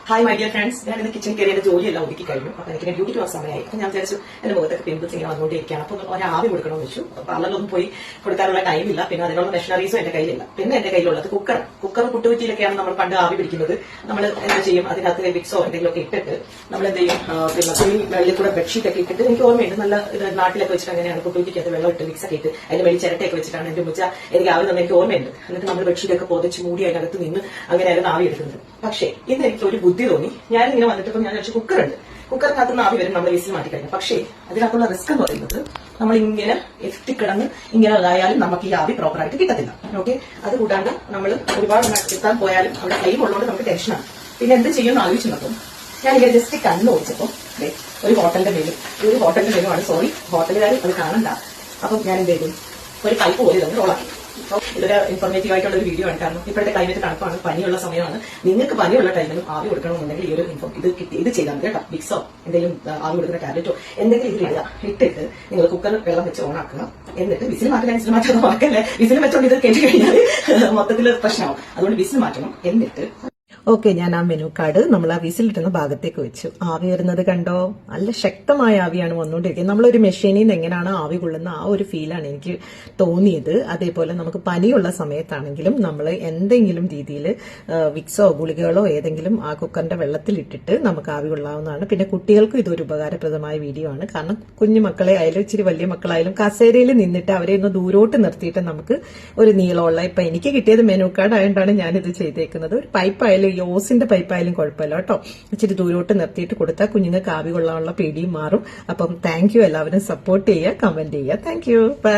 Hi my dear friends, ഞാൻ ഇന്ന് kitchen കയറിയുടെ ജോലിയെല്ലാം ഒതുക്കി കഴിഞ്ഞു. അപ്പൊ എനിക്ക് ഡ്യൂട്ടിക്ക് പോകാൻ സമയമായി. അപ്പൊ ഞാൻ വിചാരിച്ചു എന്റെ മുഖത്തൊക്കെ പിമ്പിൾസ് ഇങ്ങനെ വന്നുകൊണ്ടിരിക്കുകയാണ്. അപ്പൊ ഒരു ആവി കൊടുക്കണമെന്ന് വെച്ചു. പാർലറിലൊന്നും പോയി കൊടുക്കാനുള്ള ടൈമില്ല, പിന്നെ അതിനുള്ള മെഷീനറീസും എന്റെ കയ്യിലില്ല. പിന്നെ എന്റെ കയ്യിലുള്ളത് കുക്കർ പുട്ടുകുറ്റിയിലൊക്കെയാണ് നമ്മൾ പണ്ട് ആവി പിടിക്കുന്നത്. നമ്മൾ എന്താ ചെയ്യും, അതിനകത്ത് വിക്സോ എന്തെങ്കിലുമൊക്കെ ഇട്ടിട്ട് നമ്മൾ എന്ത് ചെയ്യും, പിന്നെ തുണി വെള്ളിൽ കൂടെ ബെഡ്ഷീറ്റ് ഒക്കെ ഇട്ടിട്ട്, എനിക്ക് ഓർമ്മയുണ്ട് നല്ല നാട്ടിലൊക്കെ വെച്ചിട്ട് അങ്ങനെയാണ് പുട്ടുകുറ്റിക്കകത്ത് വെള്ളം ഇട്ട് വിക്സ് ഒക്കെ ഇട്ട് അതിന്റെ വെളി ചിരട്ടയൊക്കെ വെച്ചിട്ടാണ് എന്റെ മുച്ച എനിക്ക് ആവി തന്നെ എനിക്ക് ഓർമ്മയുണ്ട്. എന്നിട്ട് നമ്മൾ ബെഡ്ഷീറ്റ് ഒക്കെ പൊതിച്ച് മൂടി അതിനകത്ത് നിന്ന് അങ്ങനെയായിരുന്നു ആവി എടുക്കുന്നത്. പക്ഷേ ഇന്ന് എനിക്ക് ഒരു ബുദ്ധി തോന്നി. ഞാനിങ്ങനെ വന്നിട്ട് ഞാൻ വെച്ചാൽ കുക്കറുണ്ട്, കുക്കറിനകത്ത് ആവി വരും നമ്മൾ വിസിൽ മാറ്റി കഴിഞ്ഞു. പക്ഷേ അതിനകത്തുള്ള റിസ്ക് എന്ന് പറയുന്നത് നമ്മൾ ഇങ്ങനെ എത്തിക്കിടന്ന് ഇങ്ങനെ അതായാലും നമുക്ക് ഈ ആവി പ്രോപ്പറായിട്ട് കിട്ടത്തില്ല. ഓക്കെ, അത് കൂടാണ്ട് നമ്മൾ ഒരുപാട് എത്താൻ പോയാലും അവിടെ ഫ്ലെയിം ഉള്ളതുകൊണ്ട് നമുക്ക് ടെൻഷനാണ്. പിന്നെ എന്ത് ചെയ്യുമെന്ന് ആലോചിച്ചപ്പോൾ ഞാനിങ്ങനെ ജസ്റ്റ് കണ്ണ് ഓടിച്ചപ്പോൾ ഒരു ഹോട്ടലിന്റെ മെനുവാണ്. സോറി, ഹോട്ടലുകാർ അത് കാണണ്ട. അപ്പം ഞാൻ എന്ത് ചെയ്തു, ഒരു പൈപ്പ് പോലെ തന്നെ റോളാക്കി. ഇതൊരു ഇൻഫോർമേറ്റീവ് ആയിട്ടുള്ള ഒരു വീഡിയോ ആണ്. കാരണം ഇപ്പോഴത്തെ ക്ലൈമറ്റ് തണുപ്പാണ്, പനിയുള്ള സമയമാണ്. നിങ്ങൾക്ക് പനിയുള്ള ടൈമിലും ആവി കൊടുക്കണമെന്നുണ്ടെങ്കിൽ ഈ ഒരു ഇത് ചെയ്താൽ മതി കേട്ടോ. വിക്സോ എന്തെങ്കിലും ആവി കൊടുക്കുന്ന ടാബ്ലറ്റോ എന്തെങ്കിലും ഇതിലിടുക. ഇട്ടിട്ട് നിങ്ങൾ കുക്കർ വെള്ളം വെച്ച് ഓണാക്കുക. എന്നിട്ട് വിസിൽ മാറ്റാൻ വിസിൽ മാറ്റാൻ നോക്കല്ലേ. വിസിൽ വെച്ചോണ്ട് ഇത് കേട്ടി കഴിഞ്ഞാൽ മൊത്തത്തിൽ പ്രശ്നമാവും. അതുകൊണ്ട് വിസിൽ മാറ്റണം. എന്നിട്ട് ഓക്കെ, ഞാൻ ആ മെനു കാർഡ് നമ്മൾ ആ വിസിലിട്ടുന്ന ഭാഗത്തേക്ക് വെച്ചു. ആവി വരുന്നത് കണ്ടോ? നല്ല ശക്തമായ ആവിയാണ് വന്നുകൊണ്ടിരിക്കുന്നത്. നമ്മളൊരു മെഷീനിൽ നിന്ന് എങ്ങനെയാണ് ആവി കൊള്ളുന്ന ആ ഒരു ഫീലാണ് എനിക്ക് തോന്നിയത്. അതേപോലെ നമുക്ക് പനിയുള്ള സമയത്താണെങ്കിലും നമ്മൾ എന്തെങ്കിലും രീതിയിൽ വിക്സോ ഗുളികകളോ ഏതെങ്കിലും ആ കുക്കറിന്റെ വെള്ളത്തിലിട്ടിട്ട് നമുക്ക് ആവി കൊള്ളാവുന്നതാണ്. പിന്നെ കുട്ടികൾക്കും ഇതൊരു ഉപകാരപ്രദമായ വീഡിയോ ആണ്. കാരണം കുഞ്ഞു മക്കളെ ആയാലും ഇച്ചിരി വലിയ മക്കളായാലും കസേരയിൽ നിന്നിട്ട് അവരെ ഒന്ന് ദൂരോട്ട് നിർത്തിയിട്ട് നമുക്ക് ഒരു നീളമുള്ള, ഇപ്പൊ എനിക്ക് കിട്ടിയത് മെനു കാർഡ് ആയതുകൊണ്ടാണ് ഞാനിത് ചെയ്തേക്കുന്നത്. ഒരു പൈപ്പായാലും ഓസിന്റെ പൈപ്പായാലും കുഴപ്പമില്ല കേട്ടോ. ഇച്ചിരി ദൂരോട്ട് നിർത്തിയിട്ട് കൊടുത്താൽ കുഞ്ഞുങ്ങൾക്ക് ആവി കൊള്ളാനുള്ള പേടിയും മാറും. അപ്പം താങ്ക് യു, എല്ലാവരും സപ്പോർട്ട് ചെയ്യുക, കമന്റ് ചെയ്യുക. Thank you, by.